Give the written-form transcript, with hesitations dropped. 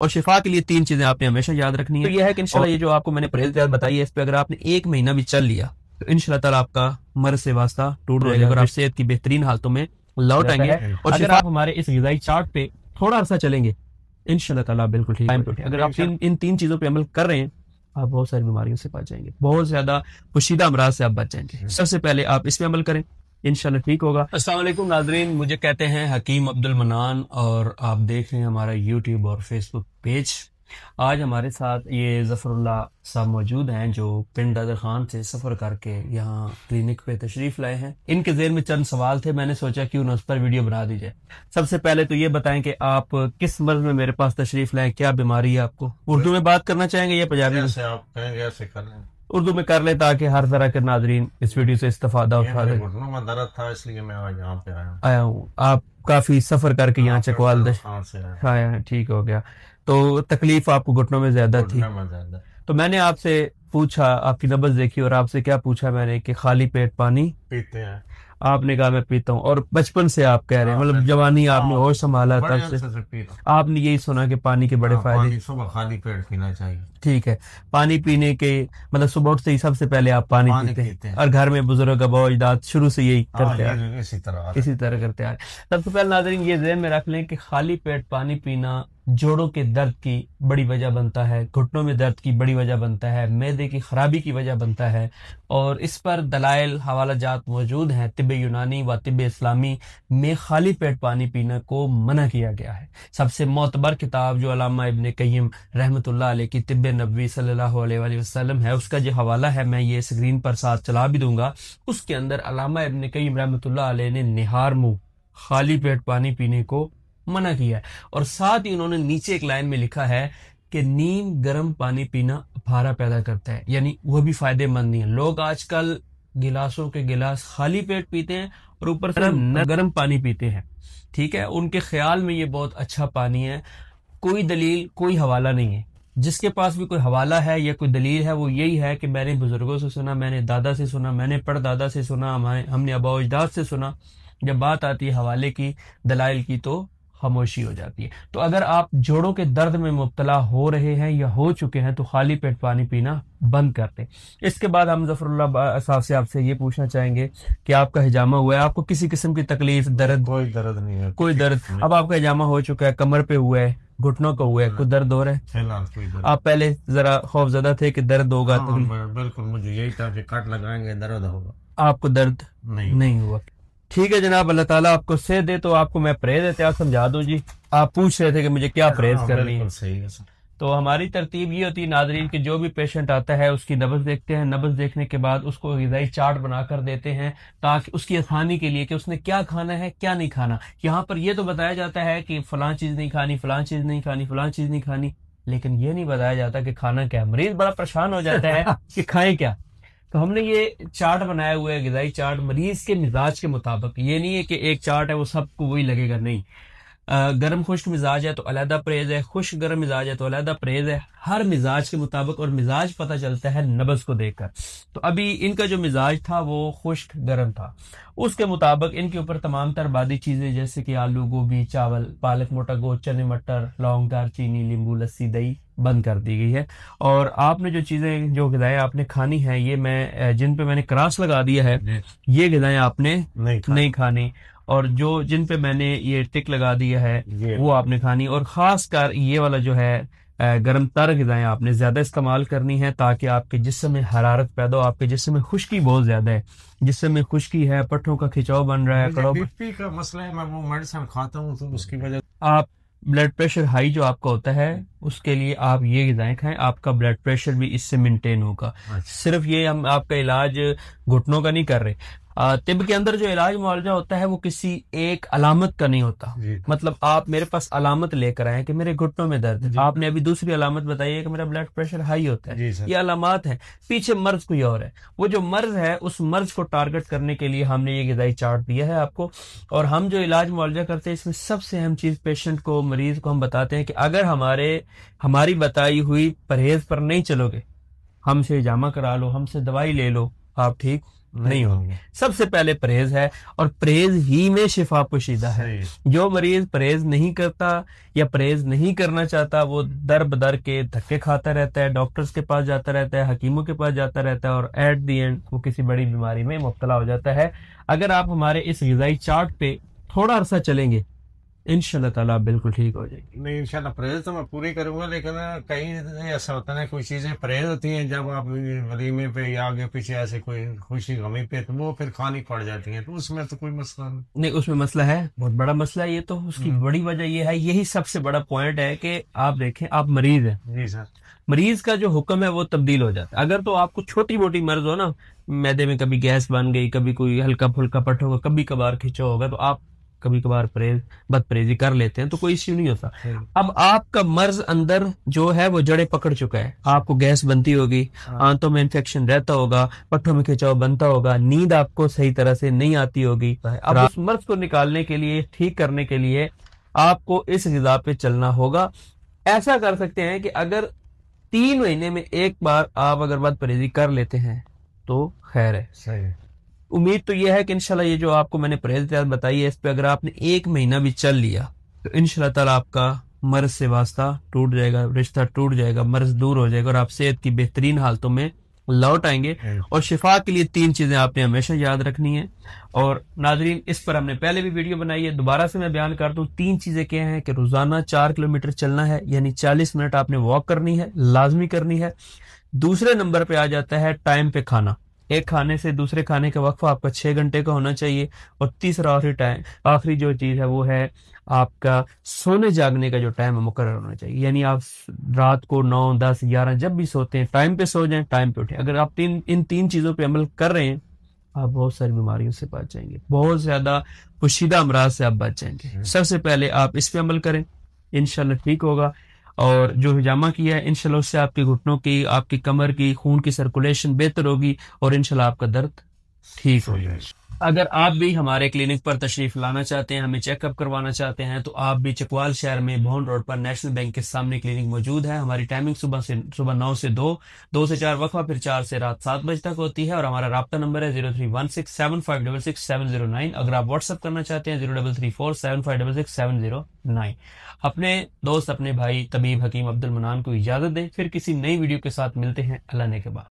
اور شفا کے لیے 3 چیزیں آپ نے ہمیشہ یاد رکھنی ہے. تو یہ ہے کہ انشاءاللہ یہ جو آپ کو میں نے پرہیز بتائی ہے، اس پہ اگر آپ نے 1 مہینہ بھی چل لیا تو انشاءاللہ تعالیٰ آپ کا مرض سے واسطہ ٹوٹ جائے گا اور آپ صحت کی بہترین حالتوں میں لوٹ آئیں گے. اور اگر آپ ہمارے اس غذائی چارٹ پہ تھوڑا عرصہ چلیں گے انشاءاللہ تعالیٰ بالکل ٹھیک. اگر آپ ان 3 چیزوں پہ عمل کر رہے ہیں آپ بہت ساری بیماریوں سے بچ جائیں گے، بہت زیادہ پوشیدہ امراض سے آپ بچ جائیں گے. سب سے پہلے آپ اس پہ عمل کریں، انشاءاللہ ٹھیک ہوگا. السلام علیکم ناظرین، مجھے کہتے ہیں حکیم عبد المنان اور آپ دیکھ رہے ہیں ہمارا یوٹیوب اور فیس بک پیج. آج ہمارے ساتھ یہ ظفر اللہ صاحب موجود ہیں جو پنڈ دادر خان سے سفر کر کے یہاں کلینک پہ تشریف لائے ہیں. ان کے ذہن میں چند سوال تھے، میں نے سوچا کیوں نہ اس پر ویڈیو بنا دی جائے. سب سے پہلے تو یہ بتائیں کہ آپ کس مرض میں میرے پاس تشریف لائیں، کیا بیماری ہے آپ کو؟ اردو میں بات کرنا چاہیں گے یا پنجابی میں؟ آپ کہیں گے ایسے کر لیں، اردو میں کر لیں تاکہ ہر طرح کے ناظرین اس ویڈیو سے استفادہ اٹھا لیں. گھٹنوں میں درد تھا اس لیے میں آج یہاں پہ آیا ہوں. آپ کافی سفر کر کے یہاں چکوال سے آیا ہیں، ٹھیک ہو گیا. تو تکلیف آپ کو گھٹنوں میں زیادہ تھی. تو میں نے آپ سے پوچھا، آپ کی نبض دیکھی اور آپ سے کیا پوچھا میں نے کہ خالی پیٹ پانی پیتے ہیں؟ آپ نے کہا میں پیتا ہوں. اور بچپن سے آپ کہہ رہے ہیں، مطلب جوانی آپ نے ہوش سنبھالا تب سے آپ نے یہی سنا کہ پانی کے بڑے فائدے. صبح خالی پیٹ پینا چاہیے. ٹھیک ہے، پانی پینے کے مطلب صبح اٹھتے ہی سب سے پہلے آپ پانی پیتے ہیں اور گھر میں بزرگ ابا اجداد شروع سے یہی کرتے ہیں، اسی طرح کرتے ہیں. سب سے پہلے ناظرین یہ ذہن میں رکھ لیں کہ خالی پیٹ پانی پینا جوڑوں کے درد کی بڑی وجہ بنتا ہے، گھٹنوں میں درد کی بڑی وجہ بنتا ہے، معدے کی خرابی کی وجہ بنتا ہے. اور اس پر دلائل حوالہ جات موجود ہیں. طب یونانی و طب اسلامی میں خالی پیٹ پانی پینا کو منع کیا گیا ہے. سب سے معتبر کتاب جو علامہ ابن قیم رحمۃ اللہ علیہ کی طب نبوی صلی اللہ علیہ وآلہ وسلم ہے، اس کا جو حوالہ ہے میں یہ اسکرین پر ساتھ چلا بھی دوں گا. اس کے اندر علامہ ابن قیم رحمۃ اللہ علیہ نے نہار منہ خالی پیٹ پانی پینے کو منع کیا ہے. اور ساتھ ہی انہوں نے نیچے ایک لائن میں لکھا ہے کہ نیم گرم پانی پینا بھارا پیدا کرتا ہے، یعنی وہ بھی فائدے مند نہیں ہے. لوگ آج کل گلاسوں کے گلاس خالی پیٹ پیتے ہیں اور اوپر سے گرم پانی پیتے ہیں. ٹھیک ہے، ان کے خیال میں یہ بہت اچھا پانی ہے. کوئی دلیل کوئی حوالہ نہیں ہے. جس کے پاس بھی کوئی حوالہ ہے یا کوئی دلیل ہے وہ یہی ہے کہ میں نے بزرگوں سے سنا، میں نے دادا سے سنا، میں نے پردادا سے سنا، ہم نے آباء و اجداد سے سنا. جب بات آتی ہے حوالے کی، دلائل کی، تو خاموشی ہو جاتی ہے. تو اگر آپ جوڑوں کے درد میں مبتلا ہو رہے ہیں یا ہو چکے ہیں تو خالی پیٹ پانی پینا بند کر دیں. اس کے بعد ہم ظفر اللہ صاحب سے آپ سے یہ پوچھنا چاہیں گے کہ آپ کا ہجامہ ہوا ہے، آپ کو کسی قسم کی تکلیف، درد؟ کوئی درد نہیں ہے، کوئی درد. اب آپ کا ہجامہ ہو چکا ہے، کمر پہ ہوا ہے، گھٹنوں کا ہوا ہے، کوئی درد ہو رہا ہے؟ فی الحال کوئی درد. آپ پہلے ذرا خوف زدہ تھے کہ درد ہوگا؟ بالکل، مجھے یہی تھا کہ کٹ لگائیں گے درد ہوگا. آپ کو درد نہیں ہوا. ٹھیک ہے جناب، اللہ تعالیٰ آپ کو صحت دے. تو آپ کو میں پرہیز احتیاط سمجھا دوں. جی آپ پوچھ رہے تھے کہ مجھے کیا پرہیز کرنی ہے. صحیح ہے سر. تو ہماری ترتیب یہ ہوتی ہے ناظرین کہ جو بھی پیشنٹ آتا ہے اس کی نبض دیکھتے ہیں، نبض دیکھنے کے بعد اس کو غذائی چارٹ بنا کر دیتے ہیں تاکہ اس کی آسانی کے لیے کہ اس نے کیا کھانا ہے کیا نہیں کھانا. یہاں پر یہ تو بتایا جاتا ہے کہ فلاں چیز نہیں کھانی، فلاں چیز نہیں کھانی، فلاں چیز نہیں کھانی، لیکن یہ نہیں بتایا جاتا کہ کھانا کیا. مریض بڑا پریشان ہو جاتا ہے کہ کھائیں کیا. تو ہم نے یہ چارٹ بنایا ہوا ہے، غذائی چارٹ، مریض کے مزاج کے مطابق. یہ نہیں ہے کہ ایک چارٹ ہے وہ سب کو وہی لگے گا، نہیں. گرم خشک مزاج ہے تو علیحدہ پرہیز ہے، خشک گرم مزاج ہے تو علیحدہ پرہیز ہے. ہر مزاج کے مطابق، اور مزاج پتہ چلتا ہے نبض کو دیکھ کر. تو ابھی ان کا جو مزاج تھا وہ خشک گرم تھا، اس کے مطابق ان کے اوپر تمام تر بادی چیزیں جیسے کہ آلو، گوبھی، چاول، پالک، موٹا گوشت، چنے مٹر، لونگ، دار چینی، لیمبو، لسی، دہی بند کر دی گئی ہے. اور آپ نے جو چیزیں، جو غذائیں آپ نے کھانی ہیں، یہ میں جن پہ میں نے کراس لگا دیا ہے، یہ غذائیں آپ نے نہیں کھانی. اور جو جن پہ میں نے یہ ٹک لگا دیا ہے وہ آپ نے کھانی. اور خاص کر یہ والا جو ہے گرم تر غذائیں آپ نے زیادہ استعمال کرنی ہے تاکہ آپ کے جسم میں حرارت پیدا ہو. آپ کے جسم میں خشکی بہت زیادہ ہے، جسم میں خشکی ہے، پٹھوں کا کھچاؤ بن رہا ہے، بی پی کا مسئلہ ہے. میں وہ میڈیسن کھاتا ہوں تو اس کی وجہ آپ بلڈ پریشر ہائی جو آپ کا ہوتا ہے اس کے لیے آپ یہ غذائیں کھائیں، آپ کا بلڈ پریشر بھی اس سے مینٹین ہوگا. صرف یہ ہم آپ کا علاج گھٹنوں کا نہیں کر رہے. طب کے اندر جو علاج معالجہ ہوتا ہے وہ کسی ایک علامت کا نہیں ہوتا. مطلب آپ میرے پاس علامت لے کر آئے کہ میرے گھٹنوں میں درد ہے، آپ نے ابھی دوسری علامت بتائی ہے کہ میرا بلڈ پریشر ہائی ہوتا ہے. یہ علامات ہیں، پیچھے مرض کوئی اور ہے. وہ جو مرض ہے اس مرض کو ٹارگٹ کرنے کے لیے ہم نے یہ غذائی چارٹ دیا ہے آپ کو. اور ہم جو علاج معالجہ کرتے ہیں اس میں سب سے اہم چیز پیشنٹ کو، مریض کو ہم بتاتے ہیں کہ اگر ہماری بتائی ہوئی پرہیز پر نہیں چلو گے، ہم سے ہجامہ کرا لو، ہم سے دوائی لے لو، آپ ٹھیک نہیں ہوں گے. سب سے پہلے پرہیز ہے، اور پرہیز ہی میں شفا پوشیدہ ہے. جو مریض پرہیز نہیں کرتا یا پرہیز نہیں کرنا چاہتا وہ در بدر کے دھکے کھاتا رہتا ہے، ڈاکٹرز کے پاس جاتا رہتا ہے، حکیموں کے پاس جاتا رہتا ہے، اور ایٹ دی اینڈ وہ کسی بڑی بیماری میں مبتلا ہو جاتا ہے. اگر آپ ہمارے اس غذائی چارٹ پہ تھوڑا عرصہ چلیں گے انشاءاللہ تعالیٰ بالکل ٹھیک ہو جائے گی. نہیں انشاءاللہ پرہیز تو میں پوری کروں گا، لیکن کہیں ایسا ہوتا ہے کوئی چیزیں پرہیز ہوتی ہیں جب آپ ولیمے پہ یا آگے پیچھے ایسے کوئی خوشی غمی پہ تو وہ پھر کھانی پڑ جاتی ہیں، تو اس میں تو کوئی مسئلہ نہیں. اس میں مسئلہ ہے، بہت بڑا مسئلہ ہے. یہ تو اس کی بڑی وجہ یہ ہے، یہی سب سے بڑا پوائنٹ ہے کہ آپ دیکھیں آپ مریض ہیں. جی سر. مریض کا جو حکم ہے وہ تبدیل ہو جاتا ہے. اگر تو آپ کو چھوٹی موٹی مرض ہو نا، معدے میں کبھی گیس بن گئی، کبھی کوئی ہلکا پھلکا پٹ ہوگا، کبھی کبھار کھینچا ہوگا، تو آپ کبھی کبھار بد پرہیزی کر لیتے ہیں تو کوئی ایشو نہیں ہوتا. اب آپ کا مرض اندر جو ہے وہ جڑیں پکڑ چکا ہے، آپ کو گیس بنتی ہوگی، آنتوں میں انفیکشن رہتا ہوگا، پٹھوں میں کھینچاؤ بنتا ہوگا، نیند آپ کو صحیح طرح سے نہیں آتی ہوگی. اب اس مرض کو نکالنے کے لیے، ٹھیک کرنے کے لیے آپ کو اس غذا پہ چلنا ہوگا. ایسا کر سکتے ہیں کہ اگر 3 مہینے میں ایک بار آپ اگر بد پرہیزی کر لیتے ہیں تو خیر ہے. صحیح. امید تو یہ ہے کہ انشاءاللہ یہ جو آپ کو میں نے پرہیز بتائی ہے اس پہ اگر آپ نے 1 مہینہ بھی چل لیا تو انشاءاللہ تعالیٰ آپ کا مرض سے واسطہ ٹوٹ جائے گا، رشتہ ٹوٹ جائے گا، مرض دور ہو جائے گا، اور آپ صحت کی بہترین حالتوں میں لوٹ آئیں گے. اور شفا کے لیے 3 چیزیں آپ نے ہمیشہ یاد رکھنی ہیں. اور ناظرین اس پر ہم نے پہلے بھی ویڈیو بنائی ہے، دوبارہ سے میں بیان کرتا ہوں. 3 چیزیں کیا ہیں کہ روزانہ 4 کلومیٹر چلنا ہے، یعنی 40 منٹ آپ نے واک کرنی ہے، لازمی کرنی ہے. دوسرے نمبر پہ آ جاتا ہے ٹائم پہ کھانا. ایک کھانے سے دوسرے کھانے کا وقفہ آپ کا 6 گھنٹے کا ہونا چاہیے. اور تیسرا آخری جو چیز ہے وہ ہے آپ کا سونے جاگنے کا جو ٹائم ہے مقرر ہونا چاہیے. یعنی آپ رات کو 9 10 11 جب بھی سوتے ہیں ٹائم پہ سو جائیں، ٹائم پہ اٹھیں. اگر آپ ان 3 چیزوں پہ عمل کر رہے ہیں آپ بہت ساری بیماریوں سے بچ جائیں گے، بہت زیادہ پوشیدہ امراض سے آپ بچ جائیں گے. سب سے پہلے آپ اس پہ عمل کریں، انشاءاللہ ٹھیک ہوگا. اور جو ہجامہ کیا ہے انشاءاللہ اس سے آپ کے گھٹنوں کی، آپ کی کمر کی خون کی سرکولیشن بہتر ہوگی، اور انشاءاللہ آپ کا درد ٹھیک ہو جائے گا. اگر آپ بھی ہمارے کلینک پر تشریف لانا چاہتے ہیں، ہمیں چیک اپ کروانا چاہتے ہیں، تو آپ بھی چکوال شہر میں بھون روڈ پر نیشنل بینک کے سامنے کلینک موجود ہے. ہماری ٹائمنگ صبح 9 سے 2، 2 سے 4 وقفہ، پھر 4 سے رات 7 بجے تک ہوتی ہے. اور ہمارا رابطہ نمبر ہے 031675666709. اگر آپ واٹس ایپ کرنا چاہتے ہیں 033475666709. اپنے دوست، اپنے بھائی طبیب حکیم عبد المنان کو اجازت دیں، پھر کسی نئی ویڈیو کے ساتھ ملتے ہیں. اللہ نے کے بعد.